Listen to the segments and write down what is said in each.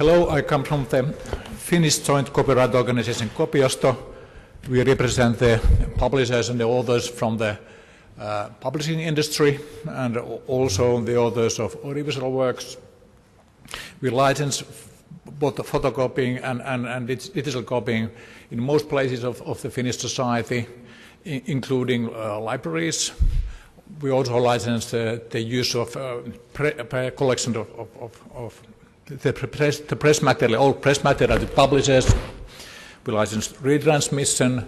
Hello, I come from the Finnish joint copyright organization Kopiosto. We represent the publishers and the authors from the publishing industry and also the authors of audiovisual works. We license both the photocopying and digital copying in most places of the Finnish society, including libraries. We also license the use of collection of the press material, all press material to publishers. We license retransmission,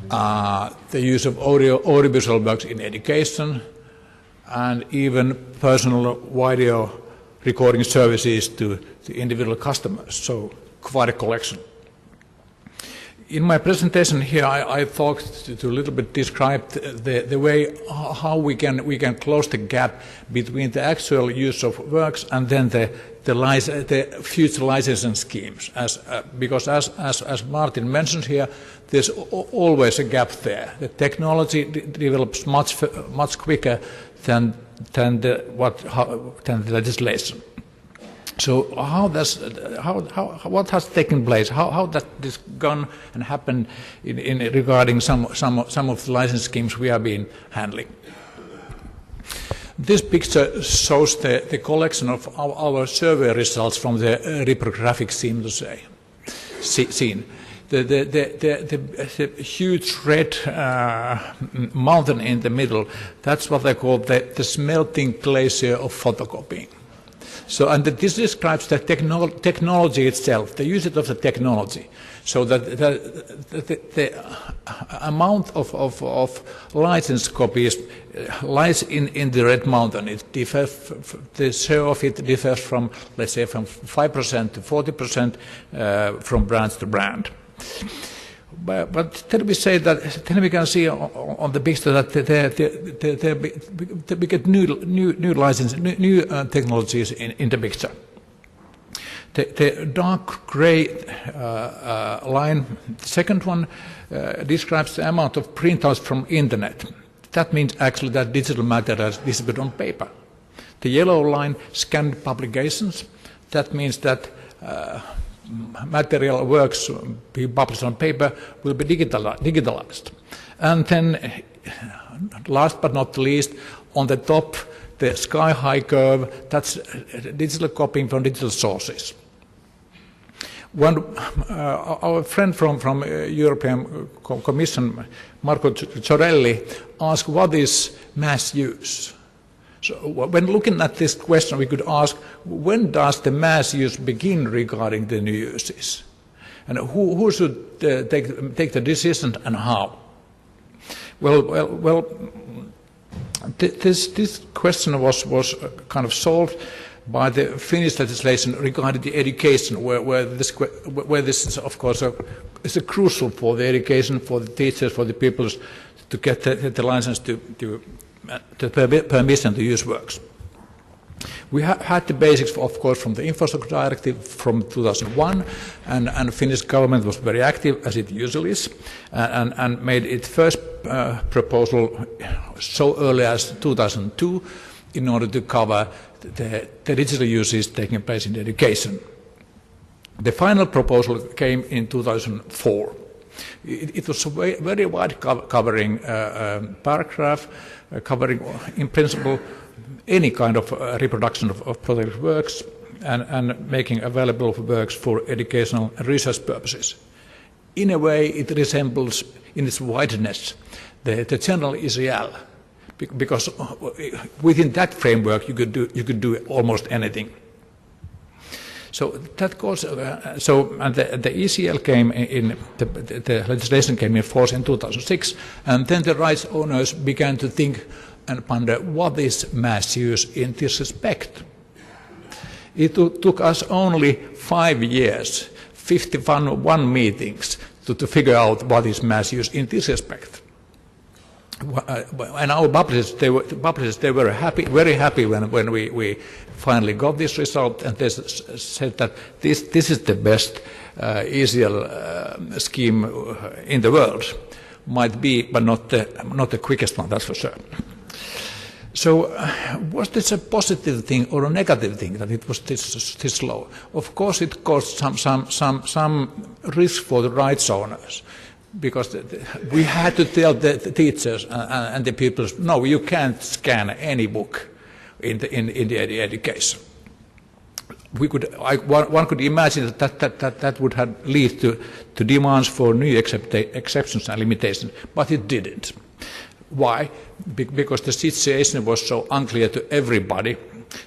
the use of audiovisual works in education, and even personal video recording services to the individual customers, so quite a collection. In my presentation here, I thought to a little bit describe the way how we can close the gap between the actual use of works and then the future licensing schemes. Because as Martin mentioned here, there's always a gap there. The technology develops much quicker than the legislation. So what has taken place? How that this gone and happened in regarding some of the license schemes we have been handling? This picture shows the collection of our survey results from the reprographic scene. The huge red mountain in the middle, that's what they call the smelting glacier of photocopying. So, and this describes the technology itself, the usage of the technology. So that the amount of licensed copies lies in the red mountain. It differs, the share of it differs from, let's say, from 5% to 40% from brand to brand. But then we say that then we can see on the picture that we get new license, new technologies in the picture. The dark grey line, the second one, describes the amount of printouts from internet. That means actually that digital material is distributed on paper. The yellow line, scanned publications. That means that material works being published on paper will be digitalized. And then, last but not least, on the top, the sky-high curve, that's digital copying from digital sources. Our friend from European Commission, Marco Ciorelli, asked what is mass use? So when looking at this question, we could ask, when does the mass use begin regarding the new uses? And who should take the decision and how? Well, this question was kind of solved by the Finnish legislation regarding the education, where this is, of course, is crucial for the education, for the teachers, for the pupils to get the license the permission to use works. We had the basics, of course, from the Infrastructure Directive from 2001, and the Finnish government was very active, as it usually is, and made its first proposal so early as 2002 in order to cover the digital uses taking place in education. The final proposal came in 2004. It was a very wide covering paragraph, covering in principle any kind of reproduction of protected works and making available works for educational and research purposes. In a way, it resembles in its wideness the general ICL, because within that framework you could do almost anything. So that goes. And the ECL came in. The legislation came in force in 2006, and then the rights owners began to think and ponder what is mass use in this respect. It took us only 5 years, 51 meetings to figure out what is mass use in this respect. And our publishers, they were very happy when we finally got this result, and they said that this is the best ECL scheme in the world. Might be, but not the quickest one, that's for sure. So was this a positive thing or a negative thing that it was this low? Of course it caused some risk for the rights owners, because we had to tell the teachers and the pupils, no, you can't scan any book in the education. One could imagine that would have lead to demands for new exceptions and limitations, but it didn't. Why? Because the situation was so unclear to everybody,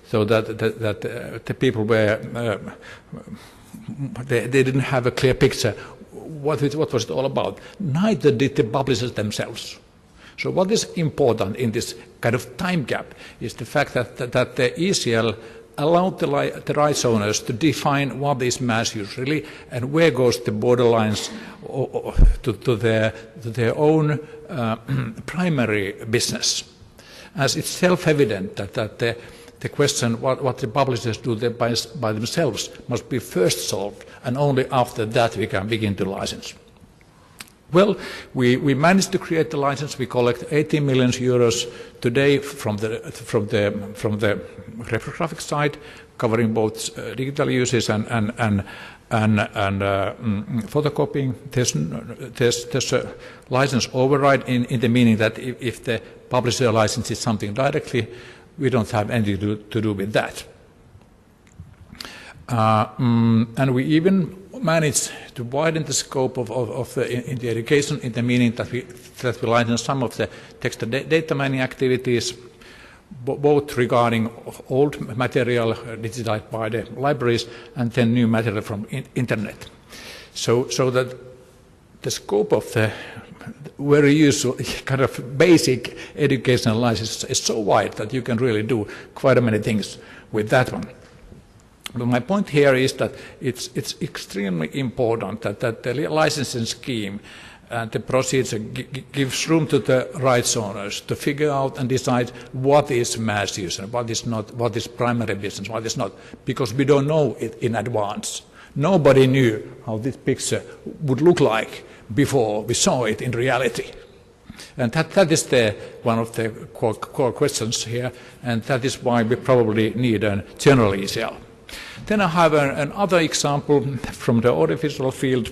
so that the people were they didn't have a clear picture what was it all about. Neither did the publishers themselves. So what is important in this kind of time gap is the fact that the ECL allowed the rights owners to define what is mass use really, and where goes the borderlines to their own primary business. As it's self-evident that the question what the publishers do by themselves must be first solved, and only after that we can begin to license. Well, we managed to create the license. We collect 18 million euros today from the reprographic side, covering both digital uses and photocopying. There's a license override in the meaning that if the publisher licenses something directly, we don't have anything to do with that. And we even managed to widen the scope of the education in the meaning that we license some of the text and data mining activities, both regarding old material digitized by the libraries and then new material from internet. So that the scope of the very useful kind of basic educational license is so wide that you can really do quite many things with that one. But my point here is that it's extremely important that the licensing scheme and the procedure gives room to the rights owners to figure out and decide what is mass use and what is not, what is primary business, what is not, because we don't know it in advance. Nobody knew how this picture would look like before we saw it in reality. And that is one of the core questions here, and that is why we probably need a general ECL. Then I have another example from the audiovisual field.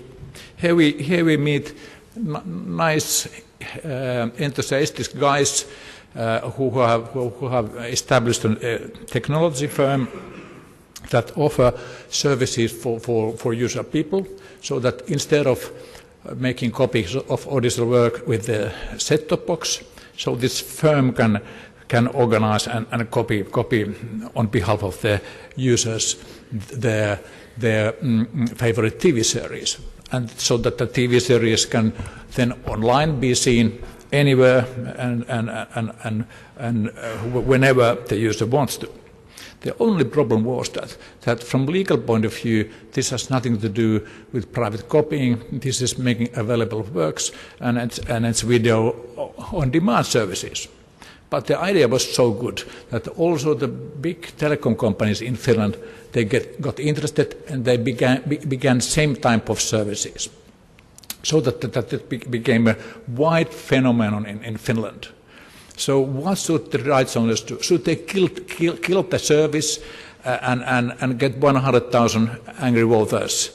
Here we meet nice, enthusiastic guys who have established a technology firm that offer services for user people, so that instead of making copies of audiovisual work with the set-top box, so this firm can organize and copy on behalf of the users their favorite TV series, and so that the TV series can then online be seen anywhere and whenever the user wants to. The only problem was that from legal point of view, this has nothing to do with private copying. This is making available works and it's video on demand services. But the idea was so good that also the big telecom companies in Finland, they got interested, and they began same type of services. So that it became a wide phenomenon in Finland. So what should the rights owners do? Should they kill the service and get 100,000 angry voters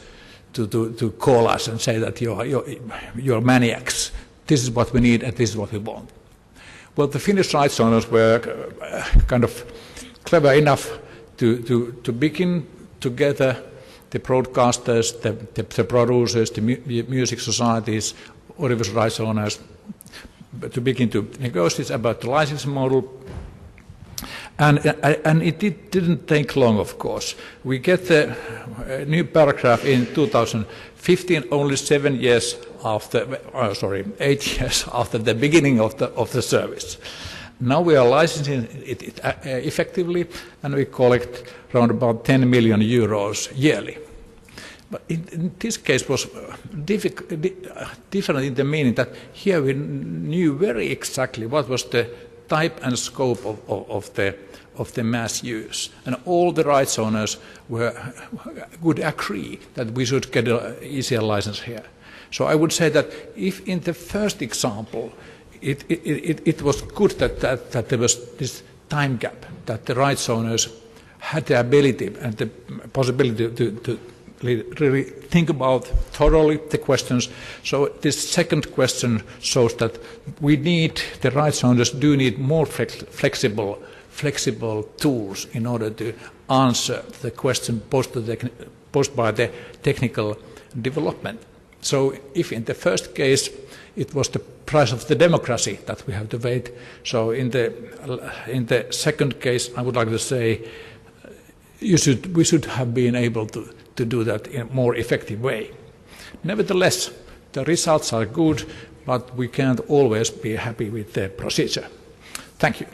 to call us and say that you're maniacs? This is what we need and this is what we want. Well, the Finnish rights owners were kind of clever enough to begin together the broadcasters, the producers, the music societies, audiovisual rights owners, to begin to negotiate about the licensing model. And it didn't take long, of course. We get the new paragraph in 2015, only 8 years after the beginning of the service. Now we are licensing it effectively, and we collect around about 10 million euros yearly. But in this case was different in the meaning that here we knew very exactly what was the type and scope of the mass use, and all the rights owners would agree that we should get an ECL license here. So I would say that if in the first example it was good that there was this time gap, that the rights owners had the ability and the possibility to really think about thoroughly the questions. So this second question shows that the rights owners do need more flexible tools in order to answer the question posed by the technical development. So if in the first case it was the price of the democracy that we have to wait, so in the second case I would like to say we should have been able to do that in a more effective way. Nevertheless, the results are good, but we can't always be happy with the procedure. Thank you.